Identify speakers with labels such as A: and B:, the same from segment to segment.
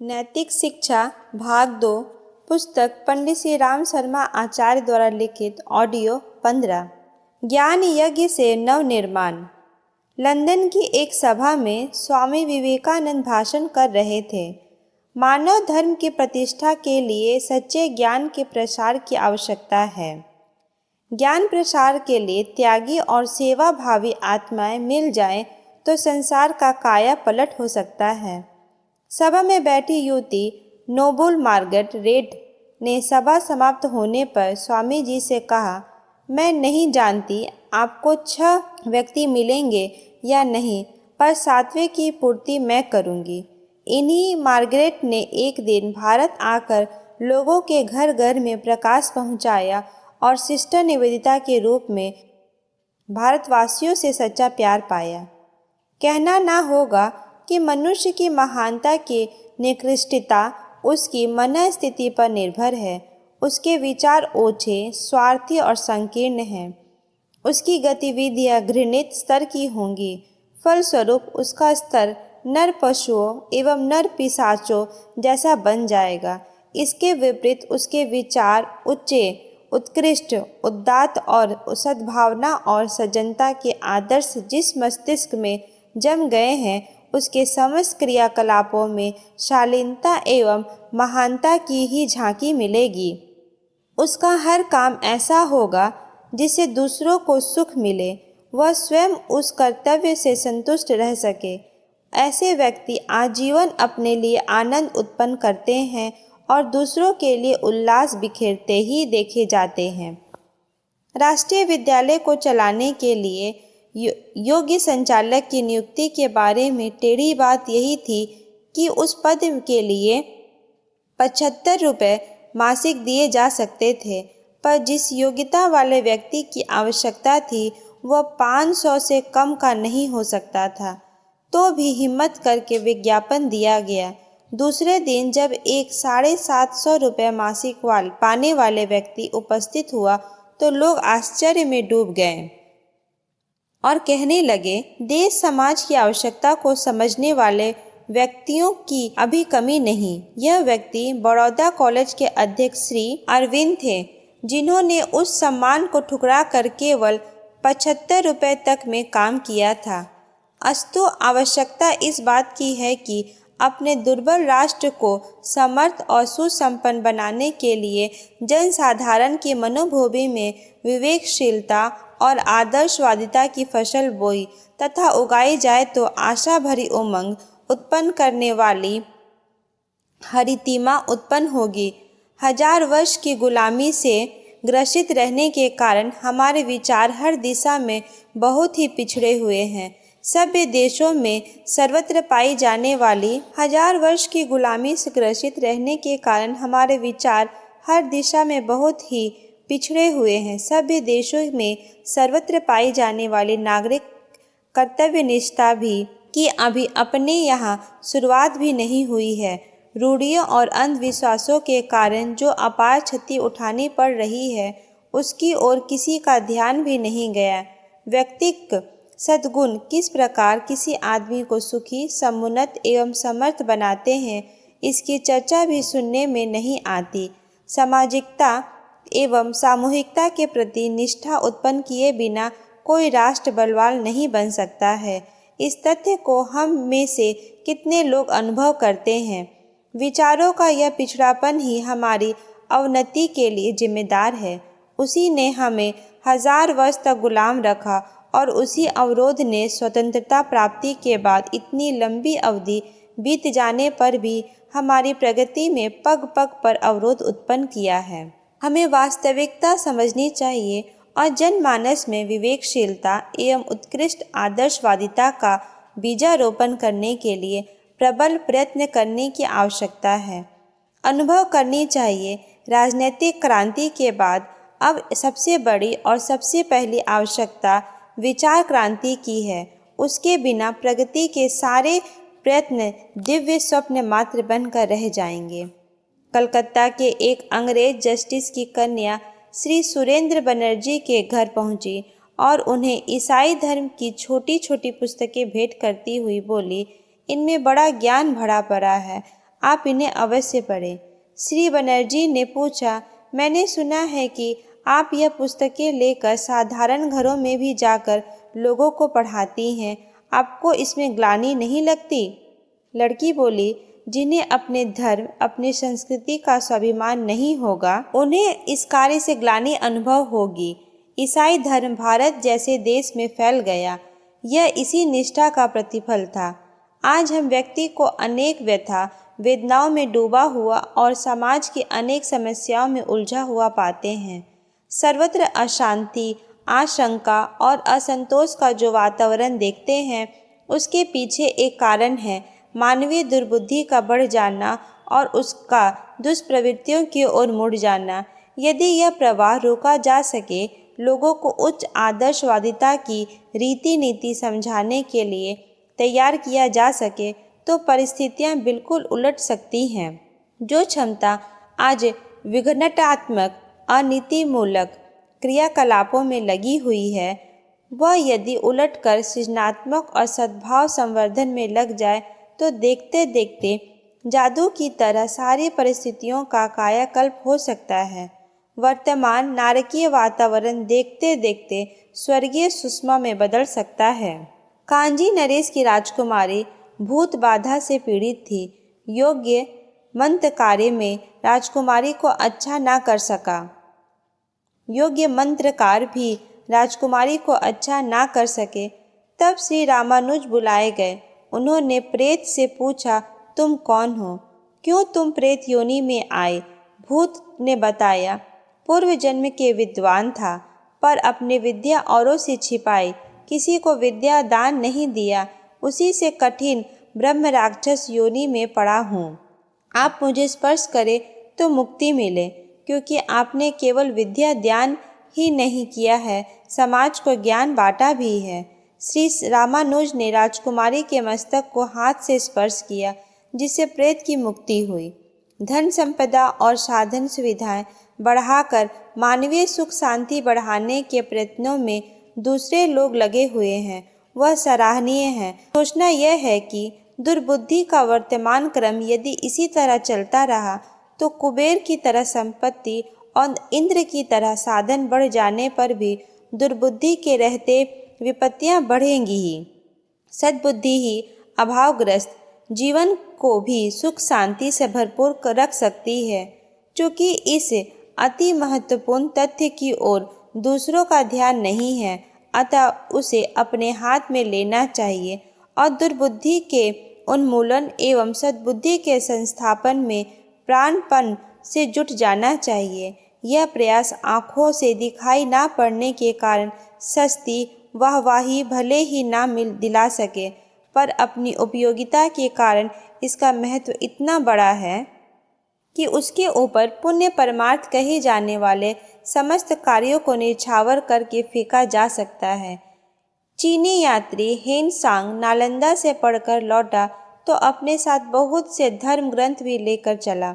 A: नैतिक शिक्षा भाग 2 पुस्तक पंडित श्री राम शर्मा आचार्य द्वारा लिखित ऑडियो 15 ज्ञान यज्ञ से नवनिर्माण। लंदन की एक सभा में स्वामी विवेकानंद भाषण कर रहे थे। मानव धर्म की प्रतिष्ठा के लिए सच्चे ज्ञान के प्रसार की आवश्यकता है। ज्ञान प्रसार के लिए त्यागी और सेवाभावी आत्माएं मिल जाएं तो संसार का काया पलट हो सकता है। सभा में बैठी युवती नोबुल मार्गरेट रेड ने सभा समाप्त होने पर स्वामी जी से कहा, मैं नहीं जानती आपको 6 व्यक्ति मिलेंगे या नहीं, पर 7वें की पूर्ति मैं करूंगी। इन्हीं मार्गरेट ने एक दिन भारत आकर लोगों के घर घर में प्रकाश पहुंचाया और सिस्टर निवेदिता के रूप में भारतवासियों से सच्चा प्यार पाया। कहना ना होगा कि मनुष्य की महानता की निकृष्टता उसकी मन स्थिति पर निर्भर है। उसके विचार ओछे, स्वार्थी और संकीर्ण हैं। उसकी गतिविधियां घृणित स्तर की होंगी। फलस्वरूप उसका स्तर नर पशुओं एवं नर पिशाचों जैसा बन जाएगा। इसके विपरीत उसके विचार उच्चे, उत्कृष्ट, उदात्त और सद्भावना और सज्जनता के आदर्श जिस मस्तिष्क में जम गए हैं, उसके समस्त क्रियाकलापों में शालीनता एवं महानता की ही झांकी मिलेगी। उसका हर काम ऐसा होगा जिससे दूसरों को सुख मिले, वह स्वयं उस कर्तव्य से संतुष्ट रह सके। ऐसे व्यक्ति आजीवन अपने लिए आनंद उत्पन्न करते हैं और दूसरों के लिए उल्लास बिखेरते ही देखे जाते हैं। राष्ट्रीय विद्यालय को चलाने के लिए योग्य संचालक की नियुक्ति के बारे में टेढ़ी बात यही थी कि उस पद के लिए 75 रुपये मासिक दिए जा सकते थे, पर जिस योग्यता वाले व्यक्ति की आवश्यकता थी वह 500 से कम का नहीं हो सकता था। तो भी हिम्मत करके विज्ञापन दिया गया। दूसरे दिन जब एक 750 रुपये मासिक पाने वाले व्यक्ति उपस्थित हुआ तो लोग आश्चर्य में डूब गए और कहने लगे, देश समाज की आवश्यकता को समझने वाले व्यक्तियों की अभी कमी नहीं। यह व्यक्ति बड़ौदा कॉलेज के अध्यक्ष श्री अरविंद थे, जिन्होंने उस सम्मान को ठुकरा कर केवल 75 रुपये तक में काम किया था। अस्तु आवश्यकता इस बात की है कि अपने दुर्बल राष्ट्र को समर्थ और सुसंपन्न बनाने के लिए जनसाधारण की मनोभूमि में विवेकशीलता और आदर्शवादिता की फसल बोई तथा उगाई जाए तो आशा भरी उमंग उत्पन्न करने वाली हरितिमा उत्पन्न होगी। 1000 वर्ष की गुलामी से ग्रसित रहने के कारण हमारे विचार हर दिशा में बहुत ही पिछड़े हुए हैं। सभ्य देशों में सर्वत्र पाई जाने वाली 1000 वर्ष की गुलामी से ग्रसित रहने के कारण हमारे विचार हर दिशा में बहुत ही पिछड़े हुए हैं। सभ्य देशों में सर्वत्र पाई जाने वाली नागरिक कर्तव्य निष्ठा भी की अभी अपने यहाँ शुरुआत भी नहीं हुई है। रूढ़ियों और अंधविश्वासों के कारण जो अपार क्षति उठानी पड़ रही है, उसकी ओर किसी का ध्यान भी नहीं गया। व्यक्तिक सद्गुण किस प्रकार किसी आदमी को सुखी, समुन्नत एवं समर्थ बनाते हैं, इसकी चर्चा भी सुनने में नहीं आती। सामाजिकता एवं सामूहिकता के प्रति निष्ठा उत्पन्न किए बिना कोई राष्ट्र बलवान नहीं बन सकता है। इस तथ्य को हम में से कितने लोग अनुभव करते हैं। विचारों का यह पिछड़ापन ही हमारी अवनति के लिए जिम्मेदार है। उसी ने हमें 1000 वर्ष तक गुलाम रखा और उसी अवरोध ने स्वतंत्रता प्राप्ति के बाद इतनी लंबी अवधि बीत जाने पर भी हमारी प्रगति में पग पग पर अवरोध उत्पन्न किया है। हमें वास्तविकता समझनी चाहिए और जनमानस में विवेकशीलता एवं उत्कृष्ट आदर्शवादिता का बीजारोपण करने के लिए प्रबल प्रयत्न करने की आवश्यकता है। अनुभव करनी चाहिए, राजनीतिक क्रांति के बाद अब सबसे बड़ी और सबसे पहली आवश्यकता विचार क्रांति की है। उसके बिना प्रगति के सारे प्रयत्न दिव्य स्वप्न मात्र बनकर रह जाएंगे। कलकत्ता के एक अंग्रेज जस्टिस की कन्या श्री सुरेंद्र बनर्जी के घर पहुंची और उन्हें ईसाई धर्म की छोटी छोटी पुस्तकें भेंट करती हुई बोली, इनमें बड़ा ज्ञान भरा पड़ा है। आप इन्हें अवश्य पढ़ें। श्री बनर्जी ने पूछा, मैंने सुना है कि आप यह पुस्तकें लेकर साधारण घरों में भी जाकर लोगों को पढ़ाती हैं, आपको इसमें ग्लानि नहीं लगती? लड़की बोली, जिन्हें अपने धर्म, अपनी संस्कृति का स्वाभिमान नहीं होगा, उन्हें इस कार्य से ग्लानि अनुभव होगी। ईसाई धर्म भारत जैसे देश में फैल गया, यह इसी निष्ठा का प्रतिफल था। आज हम व्यक्ति को अनेक व्यथा वेदनाओं में डूबा हुआ और समाज की अनेक समस्याओं में उलझा हुआ पाते हैं। सर्वत्र अशांति, आशंका और असंतोष का जो वातावरण देखते हैं, उसके पीछे एक कारण है मानवीय दुर्बुद्धि का बढ़ जाना और उसका दुष्प्रवृत्तियों की ओर मुड़ जाना। यदि यह प्रवाह रोका जा सके, लोगों को उच्च आदर्शवादिता की रीति नीति समझाने के लिए तैयार किया जा सके, तो परिस्थितियां बिल्कुल उलट सकती हैं। जो क्षमता आज विघटनात्मक, अनीतिमूलक क्रियाकलापों में लगी हुई है, वह यदि उलटकर सृजनात्मक और सद्भाव संवर्धन में लग जाए तो देखते देखते जादू की तरह सारी परिस्थितियों का कायाकल्प हो सकता है। वर्तमान नारकीय वातावरण देखते देखते स्वर्गीय सुषमा में बदल सकता है। कांजी नरेश की राजकुमारी भूत बाधा से पीड़ित थी। योग्य मंत्र कार्य में राजकुमारी को अच्छा ना कर सका। योग्य मंत्रकार भी राजकुमारी को अच्छा ना कर सके। तब श्री रामानुज बुलाए गए। उन्होंने प्रेत से पूछा, तुम कौन हो? क्यों तुम प्रेत योनि में आए? भूत ने बताया, पूर्व जन्म के विद्वान था, पर अपने विद्या औरों से छिपाई, किसी को विद्या दान नहीं दिया, उसी से कठिन ब्रह्म राक्षस योनि में पड़ा हूँ। आप मुझे स्पर्श करें तो मुक्ति मिले, क्योंकि आपने केवल विद्या दान ही नहीं किया है, समाज को ज्ञान बांटा भी है। श्री रामानुज ने राजकुमारी के मस्तक को हाथ से स्पर्श किया, जिससे प्रेत की मुक्ति हुई। धन संपदा और साधन सुविधाएं बढ़ाकर मानवीय सुख शांति बढ़ाने के प्रयत्नों में दूसरे लोग लगे हुए हैं, वह सराहनीय है। सोचना यह है कि दुर्बुद्धि का वर्तमान क्रम यदि इसी तरह चलता रहा तो कुबेर की तरह संपत्ति और इंद्र की तरह साधन बढ़ जाने पर भी दुर्बुद्धि के रहते विपत्तियां बढ़ेंगी ही। सद्बुद्धि ही अभावग्रस्त जीवन को भी सुख शांति से भरपूर रख सकती है। चूँकि इस अति महत्वपूर्ण तथ्य की ओर दूसरों का ध्यान नहीं है, अतः उसे अपने हाथ में लेना चाहिए और दुर्बुद्धि के उन्मूलन एवं सद्बुद्धि के संस्थापन में प्राणपण से जुट जाना चाहिए। यह प्रयास आँखों से दिखाई ना पड़ने के कारण सस्ती वाहवाही भले ही ना दिला सके, पर अपनी उपयोगिता के कारण इसका महत्व इतना बड़ा है कि उसके ऊपर पुण्य परमार्थ कहे जाने वाले समस्त कार्यों को निछावर करके फेंका जा सकता है। चीनी यात्री हेन सांग नालंदा से पढ़कर लौटा तो अपने साथ बहुत से धर्म ग्रंथ भी लेकर चला।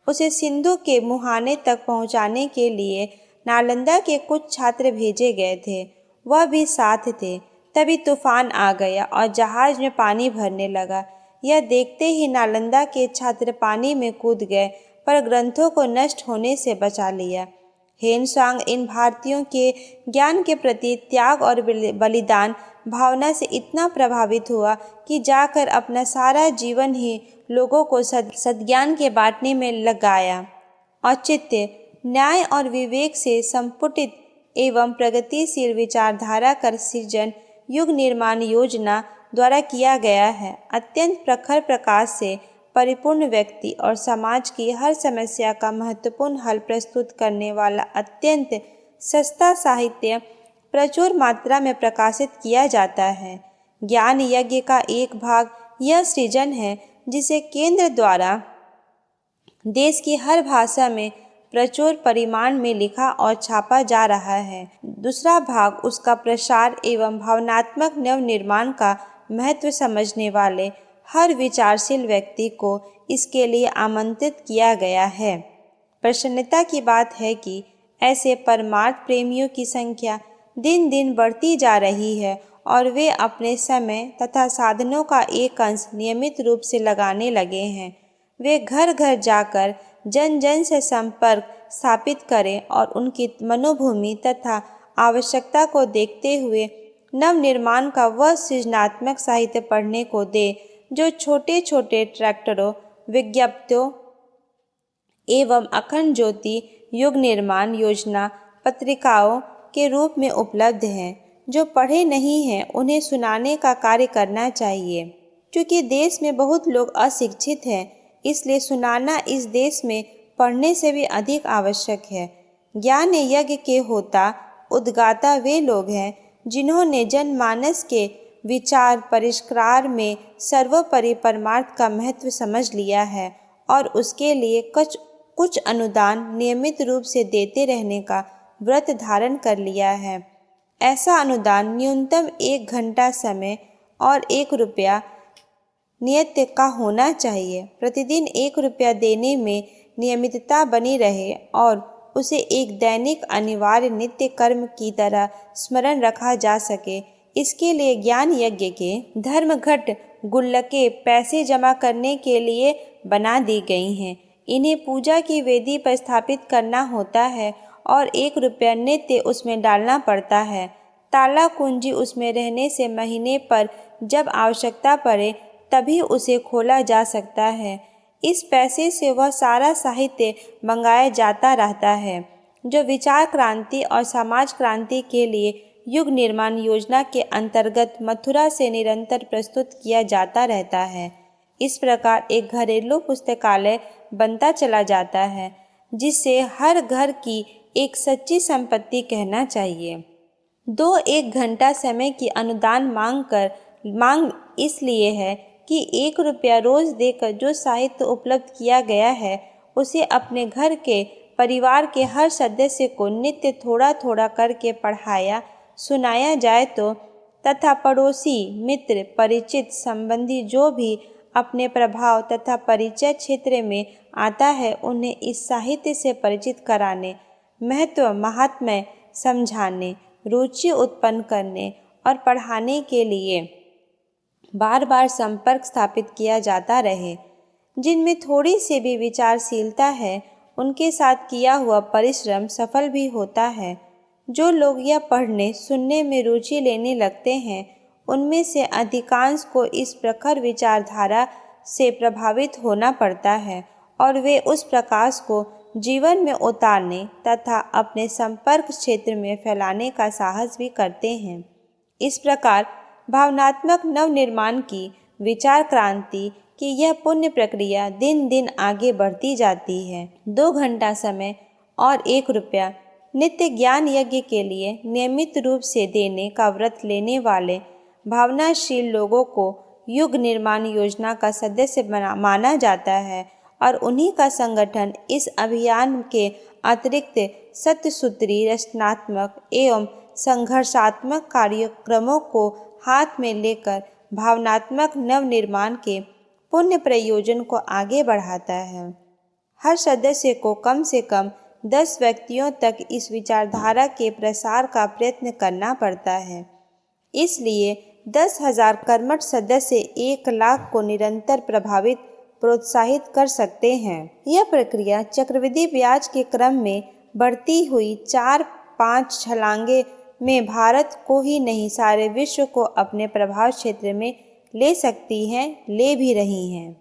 A: उसे सिंधु के मुहाने तक पहुंचाने के लिए नालंदा के कुछ छात्र भेजे गए थे, वह भी साथ थे। तभी तूफान आ गया और जहाज में पानी भरने लगा। यह देखते ही नालंदा के छात्र पानी में कूद गए, पर ग्रंथों को नष्ट होने से बचा लिया। हेनसांग इन भारतीयों के ज्ञान के प्रति त्याग और बलिदान भावना से इतना प्रभावित हुआ कि जाकर अपना सारा जीवन ही लोगों को सद्ज्ञान के बांटने में लगाया। औचित्य, न्याय और विवेक से संपुटित एवं प्रगतिशील विचारधारा का सृजन युग निर्माण योजना द्वारा किया गया है। अत्यंत प्रखर प्रकाश से परिपूर्ण व्यक्ति और समाज की हर समस्या का महत्वपूर्ण हल प्रस्तुत करने वाला अत्यंत सस्ता साहित्य प्रचुर मात्रा में प्रकाशित किया जाता है। ज्ञान यज्ञ का एक भाग यह सृजन है जिसे केंद्र द्वारा देश की हर भाषा में प्रचुर परिमाण में लिखा और छापा जा रहा है। दूसरा भाग उसका प्रसार एवं भावनात्मक नवनिर्माण का महत्व समझने वाले हर विचारशील व्यक्ति को इसके लिए आमंत्रित किया गया है। प्रसन्नता की बात है कि ऐसे परमार्थ प्रेमियों की संख्या दिन दिन बढ़ती जा रही है और वे अपने समय तथा साधनों का एक अंश नियमित रूप से लगाने लगे हैं। वे घर घर जाकर जन जन से संपर्क स्थापित करें और उनकी मनोभूमि तथा आवश्यकता को देखते हुए नवनिर्माण का वह सृजनात्मक साहित्य पढ़ने को दे जो छोटे छोटे ट्रैक्टरों, विज्ञप्तियों एवं अखंड ज्योति युग निर्माण योजना पत्रिकाओं के रूप में उपलब्ध हैं। जो पढ़े नहीं हैं उन्हें सुनाने का कार्य करना चाहिए। क्योंकि देश में बहुत लोग अशिक्षित हैं, इसलिए सुनाना इस देश में पढ़ने से भी अधिक आवश्यक है। ज्ञान यज्ञ के होता उद्गाता वे लोग हैं जिन्होंने जनमानस के विचार परिष्कार में सर्वोपरि परमार्थ का महत्व समझ लिया है और उसके लिए कुछ अनुदान नियमित रूप से देते रहने का व्रत धारण कर लिया है। ऐसा अनुदान न्यूनतम 1 घंटा समय और 1 रुपया नियत का होना चाहिए। प्रतिदिन 1 रुपया देने में नियमितता बनी रहे और उसे एक दैनिक अनिवार्य नित्य कर्म की तरह स्मरण रखा जा सके, इसके लिए ज्ञान यज्ञ के धर्मघट गुल्लकें पैसे जमा करने के लिए बना दी गई हैं। इन्हें पूजा की वेदी पर स्थापित करना होता है और 1 रुपया नित्य उसमें डालना पड़ता है। ताला कुंजी उसमें रहने से महीने पर जब आवश्यकता पड़े तभी उसे खोला जा सकता है। इस पैसे से वह सारा साहित्य मंगाया जाता रहता है जो विचार क्रांति और समाज क्रांति के लिए युग निर्माण योजना के अंतर्गत मथुरा से निरंतर प्रस्तुत किया जाता रहता है। इस प्रकार एक घरेलू पुस्तकालय बनता चला जाता है जिसे हर घर की एक सच्ची संपत्ति कहना चाहिए। 1 घंटा समय की अनुदान मांग इसलिए है कि 1 रुपया रोज देकर जो साहित्य उपलब्ध किया गया है उसे अपने घर के परिवार के हर सदस्य को नित्य थोड़ा थोड़ा करके पढ़ाया सुनाया जाए तो तथा पड़ोसी मित्र परिचित संबंधी जो भी अपने प्रभाव तथा परिचय क्षेत्र में आता है उन्हें इस साहित्य से परिचित कराने, महत्व महात्म्य समझाने, रुचि उत्पन्न करने और पढ़ाने के लिए बार बार संपर्क स्थापित किया जाता रहे। जिनमें थोड़ी सी भी विचारशीलता है उनके साथ किया हुआ परिश्रम सफल भी होता है। जो लोग यह पढ़ने सुनने में रुचि लेने लगते हैं उनमें से अधिकांश को इस प्रखर विचारधारा से प्रभावित होना पड़ता है और वे उस प्रकाश को जीवन में उतारने तथा अपने संपर्क क्षेत्र में फैलाने का साहस भी करते हैं। इस प्रकार भावनात्मक नवनिर्माण की विचार क्रांति की यह पुण्य प्रक्रिया दिन दिन आगे बढ़ती जाती है। 2 घंटा समय और 1 रुपया नित्य ज्ञान यज्ञ के लिए नियमित रूप से देने का व्रत लेने वाले भावनाशील लोगों को युग निर्माण योजना का सदस्य माना जाता है और उन्हीं का संगठन इस अभियान के अतिरिक्त सत्यसूत्री रचनात्मक एवं संघर्षात्मक कार्यक्रमों को हाथ में लेकर भावनात्मक नवनिर्माण के पुण्य प्रयोजन को आगे बढ़ाता है। हर सदस्य को कम से कम 10 व्यक्तियों तक इस विचारधारा के प्रसार का प्रयत्न करना पड़ता है। इसलिए 10,000 कर्मठ सदस्य 1 लाख को निरंतर प्रोत्साहित कर सकते हैं। यह प्रक्रिया चक्रवृद्धि ब्याज के क्रम में बढ़ती हुई 4-5 छलांगे में भारत को ही नहीं सारे विश्व को अपने प्रभाव क्षेत्र में ले सकती हैं, ले भी रही हैं।